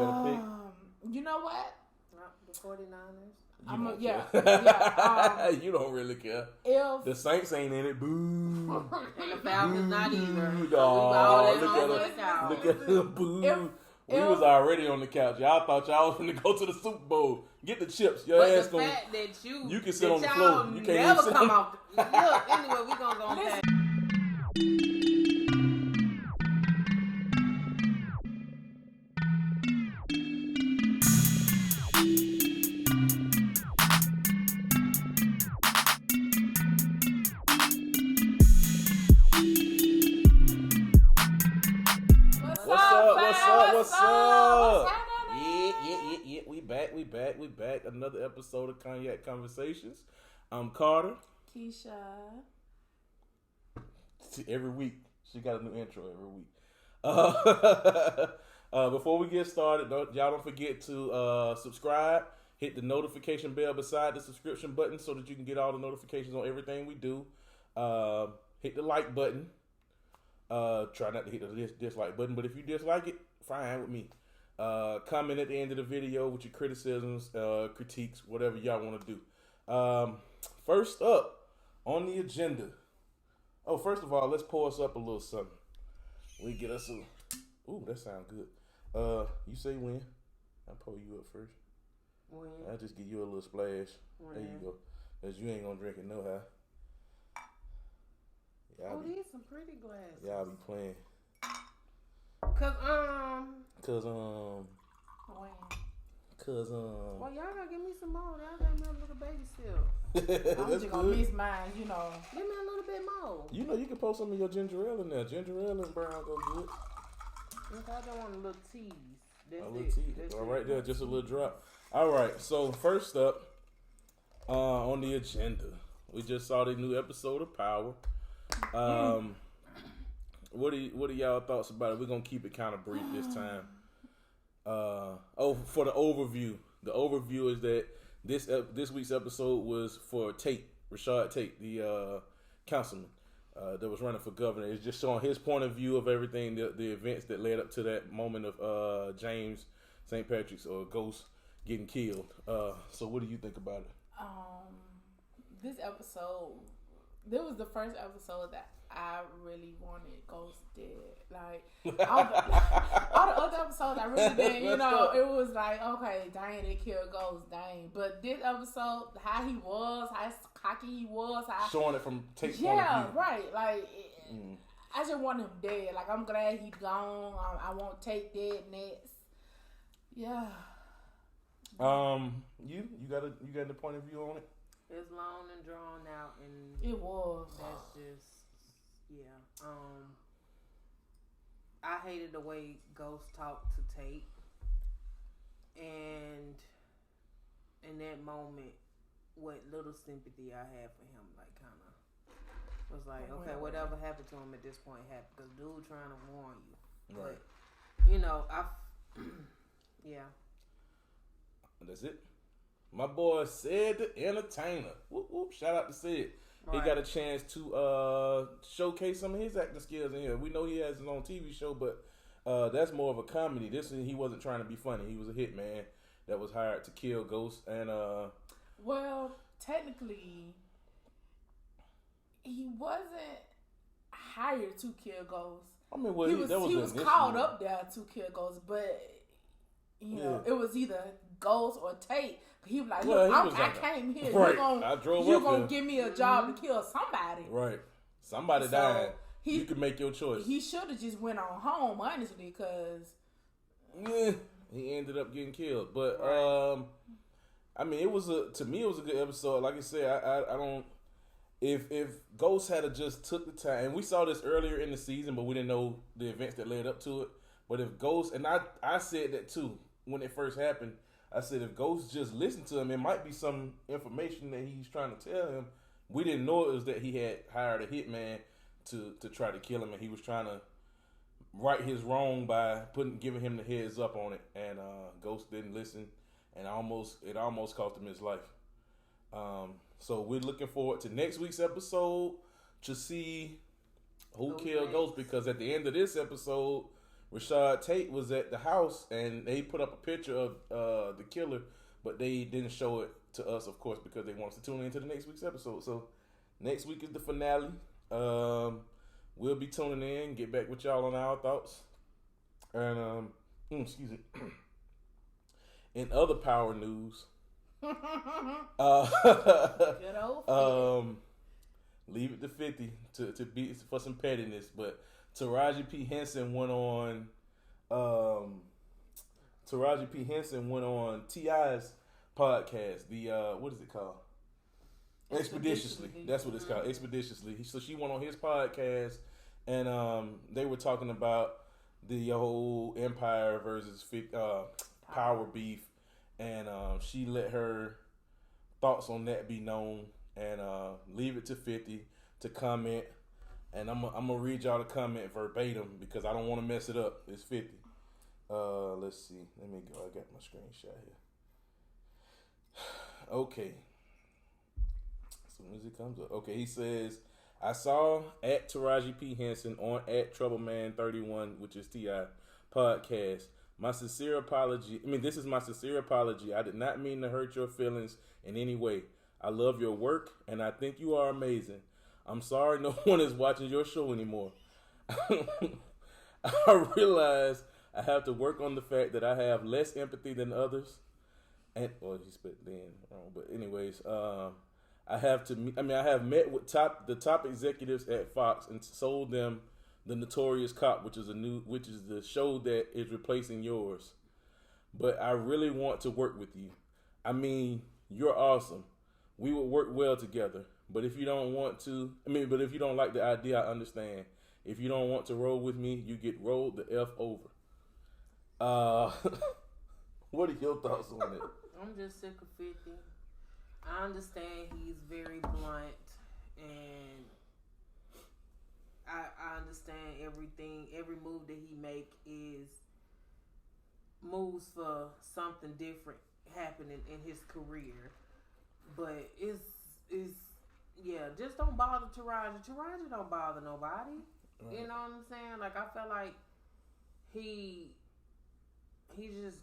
better pick? You know what? The 49ers. You don't really care. If the Saints ain't in it, boo. And the Falcons not either. Look at them, boo. We was already on the couch. Y'all thought y'all was going to go to the Super Bowl. Get the chips. Your ass the fact that you can sit on the floor. You can't never even come off. Look, anyway, we gonna go on that. What's up? Yeah. We back. Another episode of Cognac Conversations. I'm Carter. Keisha. Every week. She got a new intro every week. Before we get started, y'all don't forget to subscribe. Hit the notification bell beside the subscription button so that you can get all the notifications on everything we do. Hit the like button. Try not to hit the dislike button, but if you dislike it, fine with me. Comment at the end of the video with your criticisms, critiques, whatever y'all want to do. First up on the agenda. Oh, first of all, let's pour us up a little something. We get us a. Ooh, that sounds good. You say when? I'll pour you up first. When? I'll just give you a little splash. When? There you go. Because you ain't gonna drink it no how. These some pretty glasses. Y'all be playing. Well, y'all gotta give me some more. Y'all got me a little baby still. I'm just gonna miss mine, you know. Give me a little bit more. You know, you can pour some of your ginger ale in there. Ginger ale and brown go good. Look, I don't want a little tease. That's a little tease. All right there, just a little drop. All right, so first up on the agenda, we just saw the new episode of Power. What are y'all thoughts about it? We're gonna keep it kind of brief this time. For the overview. The overview is that this week's episode was for Rashad Tate, the councilman that was running for governor. It's just showing his point of view of everything, the events that led up to that moment of James St. Patrick's or Ghost getting killed. So what do you think about it? This was the first episode that I really wanted Ghost dead. Like, all the other episodes I really didn't, it was like, okay, dang, they killed Ghost, dang. But this episode, how he was, how cocky he was. Showing it from Tate's point of view. Yeah, right. Like, I just want him dead. Like, I'm glad he's gone. I won't take dead next. Yeah. You got the point of view on it? It's long and drawn out, and it was. That's just, yeah. I hated the way Ghost talked to Tate, and in that moment, what little sympathy I had for him, like, kind of was like, okay, whatever happened to him at this point happened, because dude trying to warn you, right? But, yeah. That's it. My boy Sid the Entertainer. Whoop, whoop. Shout out to Sid. Right. He got a chance to showcase some of his acting skills in here. We know he has his own TV show, but that's more of a comedy. He wasn't trying to be funny. He was a hitman that was hired to kill Ghost. And well, technically, he wasn't hired to kill Ghost. I mean, he was called up there to kill Ghost, but it was either Ghost or Tate. He was like, look, I came here. Right. You're going to give me a job to kill somebody. Right. Somebody died. You can make your choice. He should have just went on home, honestly, because... Yeah, he ended up getting killed. But, I mean, to me, it was a good episode. Like I said, I don't... If Ghost had just took the time... And we saw this earlier in the season, but we didn't know the events that led up to it. But if Ghost... And I said that, too, when it first happened. I said, if Ghost just listened to him, it might be some information that he's trying to tell him. We didn't know it was that he had hired a hitman to try to kill him, and he was trying to right his wrong by giving him the heads up on it. And Ghost didn't listen, and it almost cost him his life. So we're looking forward to next week's episode to see who killed Ghost, because at the end of this episode, Rashad Tate was at the house and they put up a picture of the killer, but they didn't show it to us, of course, because they want us to tune into the next week's episode. So next week is the finale. We'll be tuning in, get back with y'all on our thoughts. And excuse me. In other power news, Good old leave it to 50 to be for some pettiness, but Taraji P. Henson went on T.I.'s podcast, the what is it called? Expeditiously. That's what it's called. Expeditiously. So she went on his podcast and they were talking about the whole Empire versus power beef, and she let her thoughts on that be known, and leave it to 50 to comment, and I'm gonna read y'all the comment verbatim because I don't want to mess it up. It's 50. Let's see. Let me go. I got my screenshot here. Okay. As soon as it comes up. Okay, he says, I saw at Taraji P. Henson on at Troubleman31, which is T.I. podcast. My sincere apology. This is my sincere apology. I did not mean to hurt your feelings in any way. I love your work, and I think you are amazing. I'm sorry no one is watching your show anymore. I realize I have to work on the fact that I have less empathy than others. And he spit then wrong, but anyways, I have met with the top executives at Fox and sold them The Notorious Cop, which is the show that is replacing yours. But I really want to work with you. You're awesome. We would work well together. But if you don't like the idea, I understand. If you don't want to roll with me, you get rolled the F over. What are your thoughts on it? I'm just sick of 50. I understand he's very blunt, and I understand everything. Every move that he make is moves for something different happening in his career. But it's just don't bother Taraji. Taraji don't bother nobody. Right. You know what I'm saying? Like, I feel like he just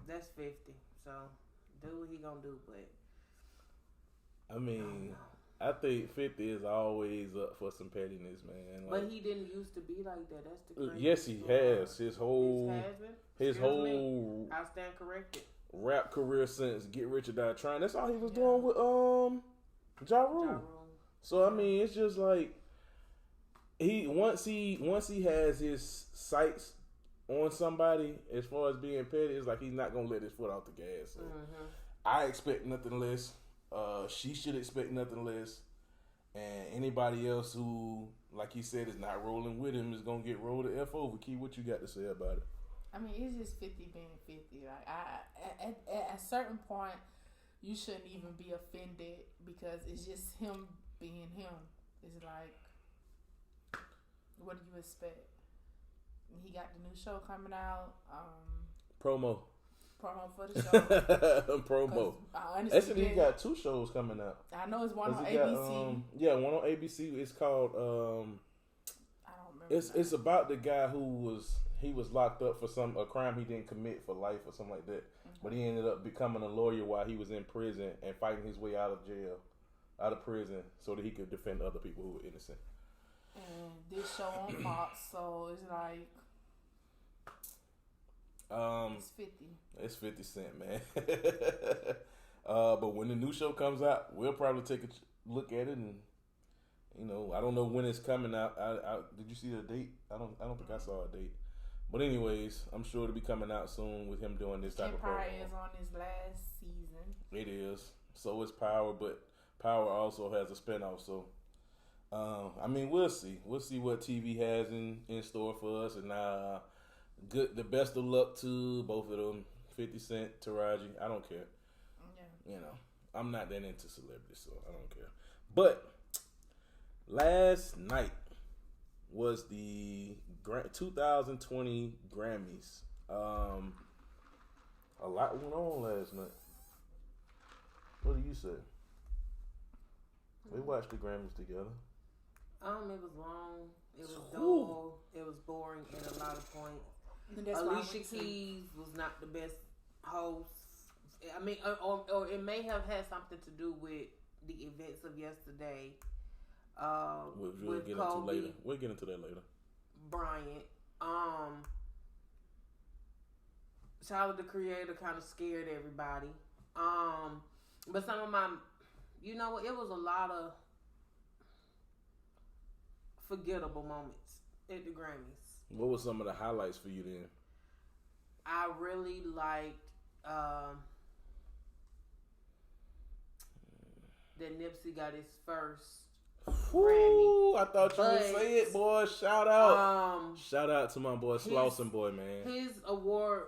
that's 50. So do what he gonna do, but I think 50 is always up for some pettiness, man. But he didn't used to be like that. That's the crazy yes, he has. His whole I stand corrected. Rap career since Get Rich or Die Trying. That's all he was doing with Ja Rule. So it's just like once he has his sights on somebody as far as being petty, it's like he's not gonna let his foot off the gas. So I expect nothing less. She should expect nothing less. And anybody else who, like he said, is not rolling with him is gonna get rolled the F over. Key, what you got to say about it? It's just 50 being 50. Like, at a certain point, you shouldn't even be offended because it's just him being him. It's like, what do you expect? He got the new show coming out. Promo for the show. Promo. Actually, he got 2 shows coming out. I know it's one on ABC. One on ABC. It's called. I don't remember. It's about the guy who was locked up for a crime he didn't commit for life or something like that. But he ended up becoming a lawyer while he was in prison and fighting his way out of prison, so that he could defend other people who were innocent. And this show on Fox, so it's like it's 50. It's 50 Cent, man. But when the new show comes out, we'll probably take a look at it, and I don't know when it's coming out. Did you see the date? I don't think I saw a date. But anyways, I'm sure it'll be coming out soon with him doing this type of program. Empire is on his last season. It is. So is Power, but Power also has a spinoff. So, we'll see. We'll see what TV has in store for us. And the best of luck to both of them. 50 Cent, Taraji. I don't care. Yeah. I'm not that into celebrities, so I don't care. But last night was the 2020 Grammys. A lot went on last night. What do you say? We watched the Grammys together. It was long. It was dull. It was boring at a lot of points. Alicia Keys was not the best host. I mean, or it may have had something to do with the events of yesterday. We'll get into later. We'll get into that later. Bryant. Tyler the Creator kind of scared everybody. But some of my, you know what? It was a lot of forgettable moments at the Grammys. What were some of the highlights for you then? I really liked that Nipsey got his first Grammy. I thought you would say it, boy. Shout out. Shout out to my boy Slauson boy, man. His award.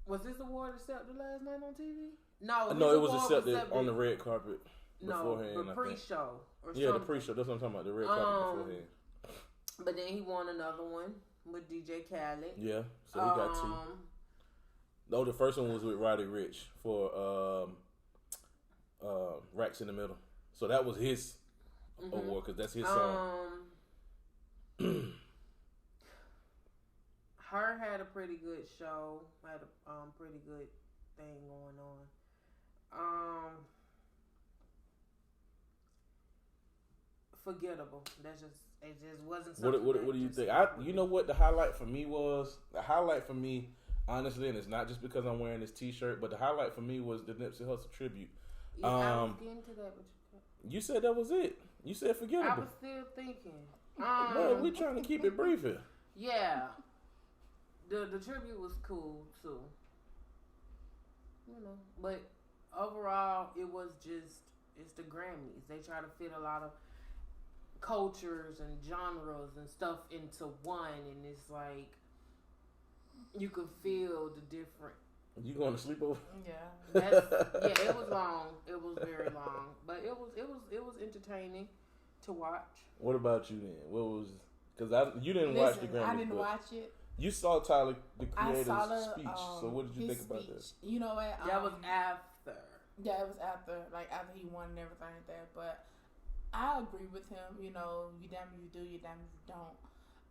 Was this award accepted last night on TV? No, it was accepted on the red carpet beforehand. No, the pre-show. The pre-show. That's what I'm talking about. The red carpet beforehand. But then he won another one with DJ Khaled. Yeah, so he got two. No, the first one was with Roddy Ricch for Racks in the Middle. So that was his award because that's his song. Her had a pretty good show. Had a pretty good thing going on. Forgettable. It just wasn't something. What do you think? You know what the highlight for me was? The highlight for me, honestly, and it's not just because I'm wearing this T-shirt, but the highlight for me was the Nipsey Hussle tribute. Yeah, I was getting to that, but you said that was it. You said forgettable. I was still thinking. Man, we trying to keep it brief here. Yeah. The tribute was cool too. You know, but overall it's the Grammys. They try to fit a lot of cultures and genres and stuff into one, and it's like you could feel the different. You going to sleep over? Yeah, it was long. It was very long, but it was entertaining to watch. What about you then? What was you didn't watch the Grammys? I didn't watch it. You saw Tyler the Creator's speech. So what did you think about that? You know what? That was after. Yeah, it was after he won and everything like that. But I agree with him. You know, you damn if you do, you damn if you don't.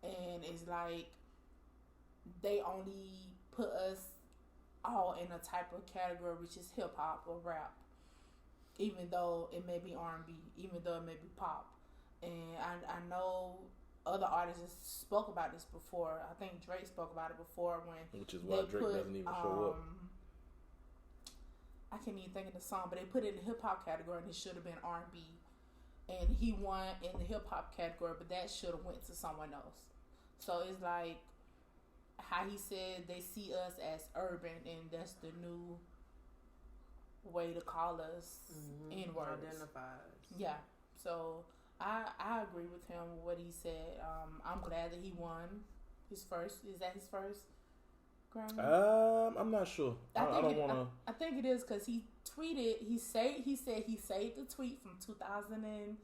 And it's like they only put us all in a type of category, which is hip hop or rap. Even though it may be R&B, even though it may be pop. And I know other artists spoke about this before. I think Drake spoke about it before which is why Drake doesn't even show up. I can't even think of the song, but they put it in the hip hop category and it should have been R&B. And he won in the hip hop category, but that should have went to someone else. So it's like how he said they see us as urban, and that's the new way to call us N-words. Identifies. Yeah. So I agree with him with what he said. I'm glad that he won his first. Is that his first Grammy? I'm not sure. I don't want to. I think it is because he tweeted. He said he saved the tweet from 2011.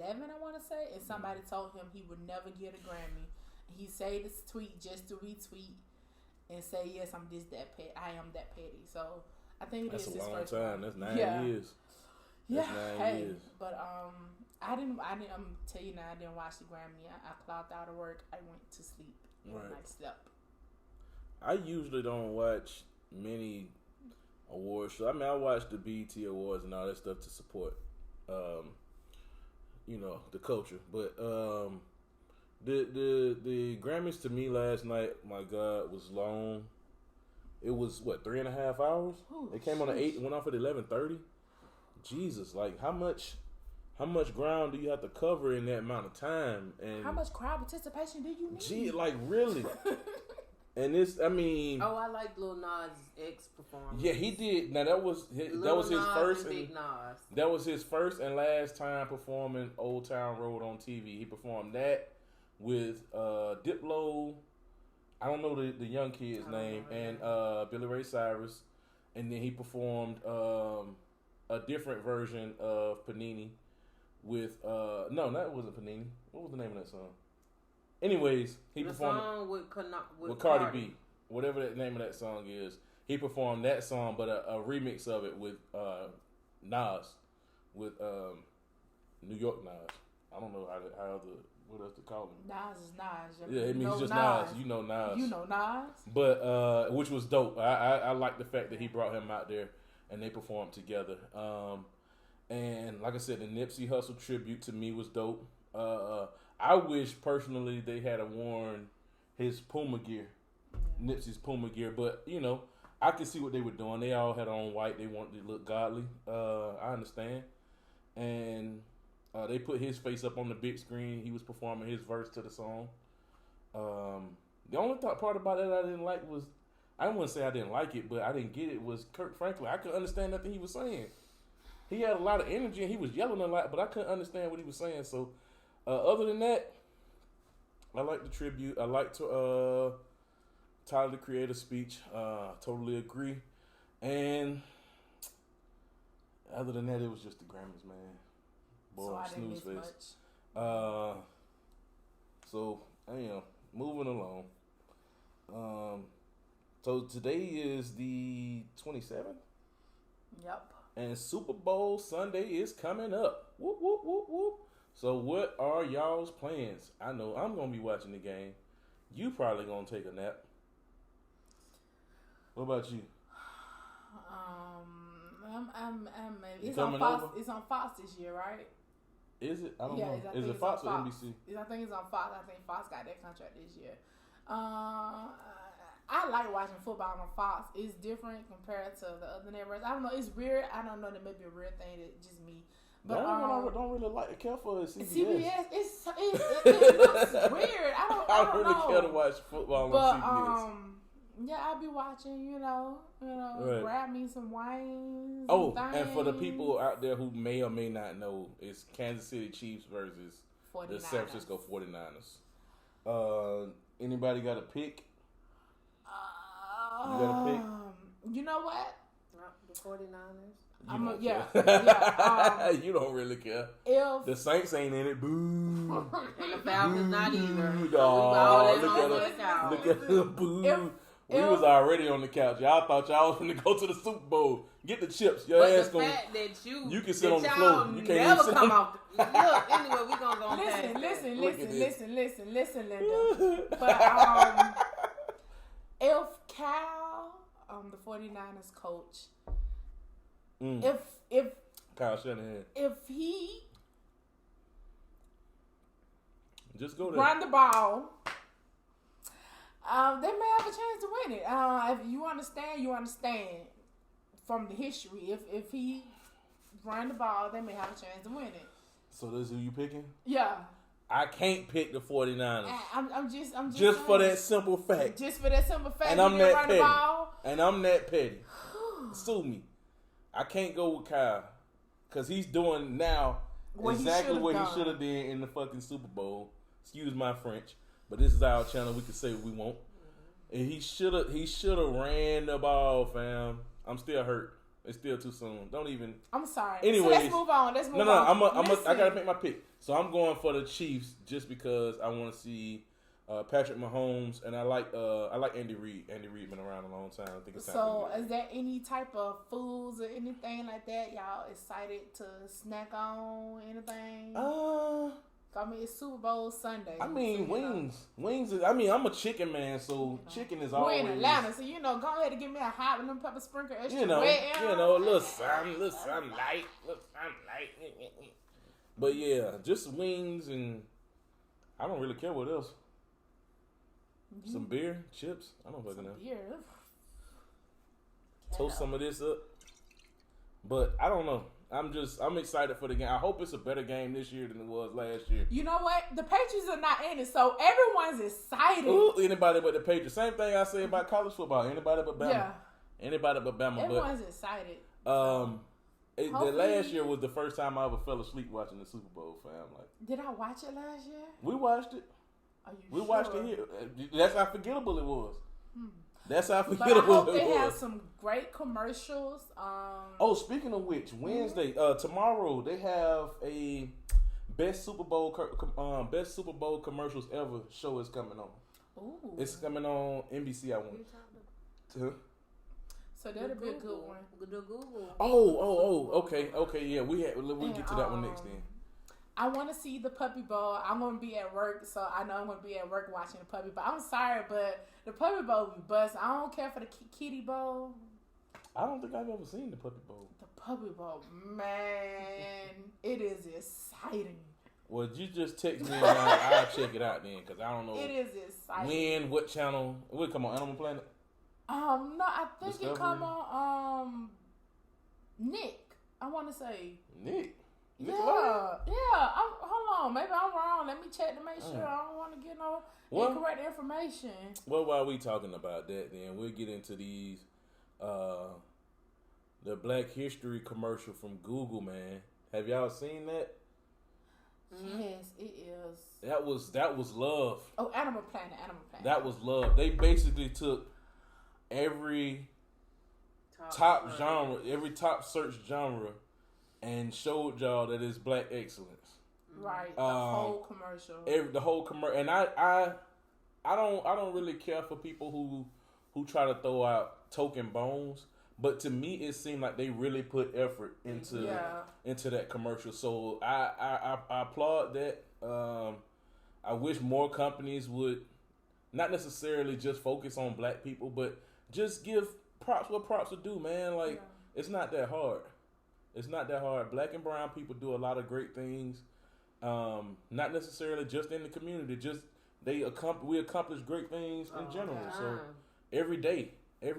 I want to say, and somebody told him he would never get a Grammy. He saved this tweet just to retweet and say, "Yes, I'm just that petty. I am that petty." So I think that's is a his long first time. Grammy. That's 9 years. That's yeah, 9 years. But I didn't. I'm tell you now, I didn't watch the Grammy. I clocked out of work. I went to sleep and I slept. I usually don't watch many award shows. I mean, I watch the BET Awards and all that stuff to support, the culture. But the Grammys to me last night, my God, was long. It was 3.5 hours. Ooh, it came on at 8, went off at 11:30. Jesus, like how much ground do you have to cover in that amount of time? And how much crowd participation do you need? Gee, like really. And this, I mean. Oh, I like Lil Nas X performance. Yeah, he did. Now that was his first. That was his first and last time performing Old Town Road on TV. He performed that with Diplo. I don't know the young kid's name, and Billy Ray Cyrus, and then he performed a different version of Panini with no, that wasn't Panini. What was the name of that song? Anyways, he performed song with Cardi B, whatever the name of that song is. He performed that song, but a remix of it with Nas, with New York Nas. I don't know what else to call him. Nas is Nas. Yeah, it means just Nas. Nas. You know Nas. You know Nas. But which was dope. I like the fact that he brought him out there and they performed together. And like I said, the Nipsey Hussle tribute to me was dope. I wish personally they had worn his Puma gear, Nipsey's Puma gear. But you know, I could see what they were doing. They all had on white. They wanted to look godly. I understand. And they put his face up on the big screen. He was performing his verse to the song. The only part about it I didn't like was, I wouldn't say I didn't like it, but I didn't get it, was Kirk Franklin. I couldn't understand nothing he was saying. He had a lot of energy and he was yelling a lot, but I couldn't understand what he was saying. So, other than that, I like the tribute. I like Tyler, the Creator speech. Totally agree. And other than that, it was just the Grammys, man. Boy, So I didn't snooze miss fest. much. So, moving along. So today is the 27th. Yep. And Super Bowl Sunday is coming up. Whoop, whoop, whoop, whoop. So what are y'all's plans? I know I'm going to be watching the game. You probably going to take a nap. What about you? It's on Fox. Over? It's on Fox this year, right? Is it? I don't know. Is it Fox or NBC? I think it's on Fox. I think Fox got that contract this year. I like watching football on Fox. It's different compared to the other networks. I don't know. It's weird. I don't know. That may be a weird thing. That just me. But I don't really like care for CBS. CBS, it looks weird. I don't really know. care to watch football on CBS. Yeah, I'll be watching. You know, right. Grab me some wines. Oh, and for the people out there who may or may not know, it's Kansas City Chiefs versus 49ers. The San Francisco 49ers. Anybody got a pick? You got a pick? You know what? The 49ers. You don't really care. If the Saints ain't in it, boo. And the Falcons not either. Look at them, boo. We was already on the couch. Y'all thought y'all was going to go to the Super Bowl. Get the chips. Your but ass the going. fact that you can sit on the floor. You can't never even come off. Look, anyway, we gonna go listen, Linda. But if Cal, the 49ers coach, if Kyle Shanahan, if he just go there, run the ball, they may have a chance to win it. If you understand from the history. If he run the ball, they may have a chance to win it. So this is who you picking? Yeah. I can't pick the 49ers. I'm just for that simple fact. Just for that simple fact. And I'm that petty. And I'm that petty. Sue me. I can't go with Kyle because he's doing now exactly what he should have done in the fucking Super Bowl. Excuse my French, but this is our channel. We can say what we want. And he should have ran the ball, fam. I'm still hurt. It's still too soon. Don't even. I'm sorry. Anyways, so let's move on. I gotta make my pick. So I'm going for the Chiefs just because I want to see Patrick Mahomes, and I like Andy Reid. Andy Reid been around a long time. I think it's time. So is there any type of foods or anything like that y'all excited to snack on? Anything? I mean, it's Super Bowl Sunday. I mean, wings. Wings is, I'm a chicken man, so chicken is always. We're in Atlanta, so go ahead and give me a hot lemon pepper sprinkle, extra wet. A little something light. But yeah, just wings, and I don't really care what else. Some beer, chips. I don't fucking know. Beer. Toast some of this up. But I don't know. I'm excited for the game. I hope it's a better game this year than it was last year. You know what? The Patriots are not in it, so everyone's excited. Ooh, anybody but the Patriots. Same thing I say about college football. Anybody but Bama. Yeah. Anybody but Bama. Everyone's excited. The last year was the first time I ever fell asleep watching the Super Bowl, fam. Did I watch it last year? We watched it. Are you we sure? watched it here. That's how forgettable it was. That's how But forgettable it was. I hope they have some great commercials. Speaking of which, Wednesday, tomorrow they have a best Super Bowl commercials ever show is coming on. Ooh. It's coming on NBC. I want. So that'll be a good one. The Google. Oh. Okay. Yeah, we'll get to that one next then. I want to see the Puppy Bowl. I'm gonna be at work, so I know I'm gonna be at work watching the Puppy Bowl. I'm sorry, but the Puppy Bowl be bust. I don't care for the Kitty Bowl. I don't think I've ever seen the Puppy Bowl. The Puppy Bowl, man, it is exciting. Well, you just text me and I'll check it out then, because I don't know. It is exciting. When, what channel? Will it come on Animal Planet? No, I think Discovery? it come on Nick. I want to say Nick. Yeah. Hold on, maybe I'm wrong. Let me check to make sure. I don't want to get no incorrect information. Well, while we talking about that, then we'll get into these the Black History commercial from Google. Man, have y'all seen that? Yes, it is. That was love. Oh, Animal Planet. That was love. They basically took every top genre, every top search genre, and showed y'all that it's Black excellence. Right. The whole commercial. The whole commercial. And I don't really care for people who try to throw out token bones. But to me, it seemed like they really put effort into that commercial. So I applaud that. I wish more companies would not necessarily just focus on Black people, but just give props what props are due, man. Like, it's not that hard. It's not that hard. Black and brown people do a lot of great things. Not necessarily just in the community. Just we accomplish great things in general. So every day. Like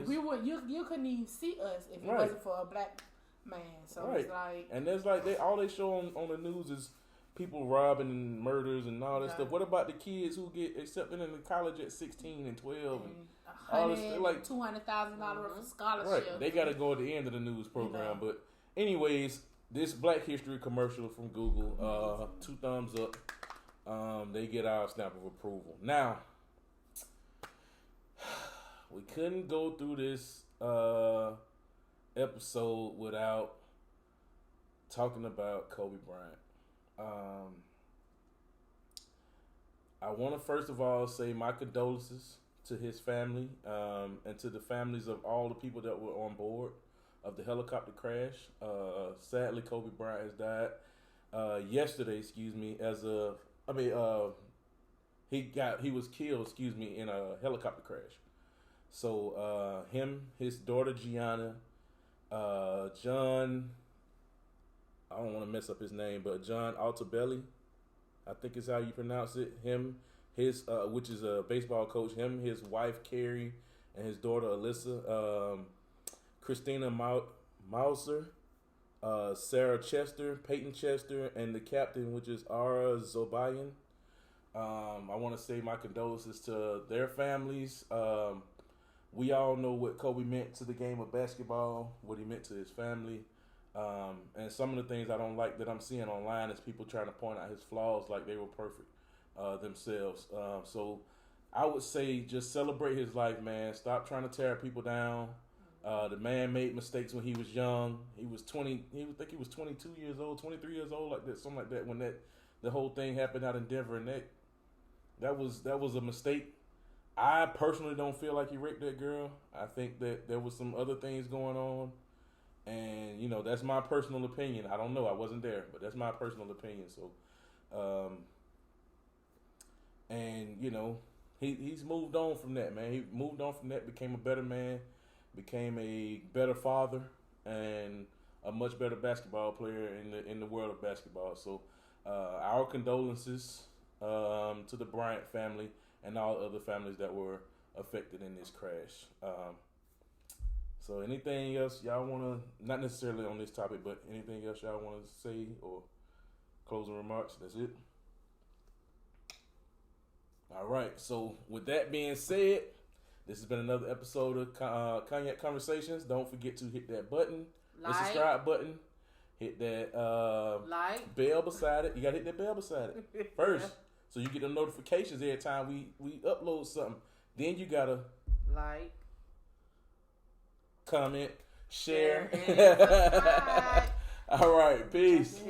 you couldn't even see us if it wasn't for a Black man. So it's like, and there's like all they show on the news is people robbing and murders and all that stuff. What about the kids who get accepted into college at 16 and 12 and all this stuff, like $200,000 for scholarship? Right, they got to go at the end of the news program. But anyways, this Black History commercial from Google, 2 thumbs up. They get our stamp of approval. Now, we couldn't go through this episode without talking about Kobe Bryant. I want to first of all say my condolences to his family and to the families of all the people that were on board of the helicopter crash. Sadly, Kobe Bryant has died yesterday. He was killed. In a helicopter crash. So him, his daughter Gianna, John. I don't want to mess up his name, but John Altobelli, I think is how you pronounce it. Him, his which is a baseball coach. Him, his wife Carrie, and his daughter Alyssa, Christina Mauser, Sarah Chester, Peyton Chester, and the captain, which is Ara Zobayan. I want to say my condolences to their families. We all know what Kobe meant to the game of basketball, what he meant to his family. And some of the things I don't like that I'm seeing online is people trying to point out his flaws like they were perfect themselves. So I would say just celebrate his life, man. Stop trying to tear people down. The man made mistakes when he was young. He was 22 years old, 23 years old, like that, something like that, when the whole thing happened out in Denver, and that was a mistake. I personally don't feel like he raped that girl. I think that there was some other things going on. And, that's my personal opinion. I don't know. I wasn't there, but that's my personal opinion. So, he's moved on from that, man. He moved on from that, became a better man, became a better father, and a much better basketball player in the world of basketball. So, our condolences to the Bryant family and all other families that were affected in this crash. So anything else y'all want to, not necessarily on this topic, but anything else y'all want to say or closing remarks? That's it. All right. So with that being said, this has been another episode of Cognac Conversations. Don't forget to hit that button, the subscribe button. Hit that bell beside it. You got to hit that bell beside it first. So you get the notifications every time we upload something. Then you got to comment, share. And All right. Peace.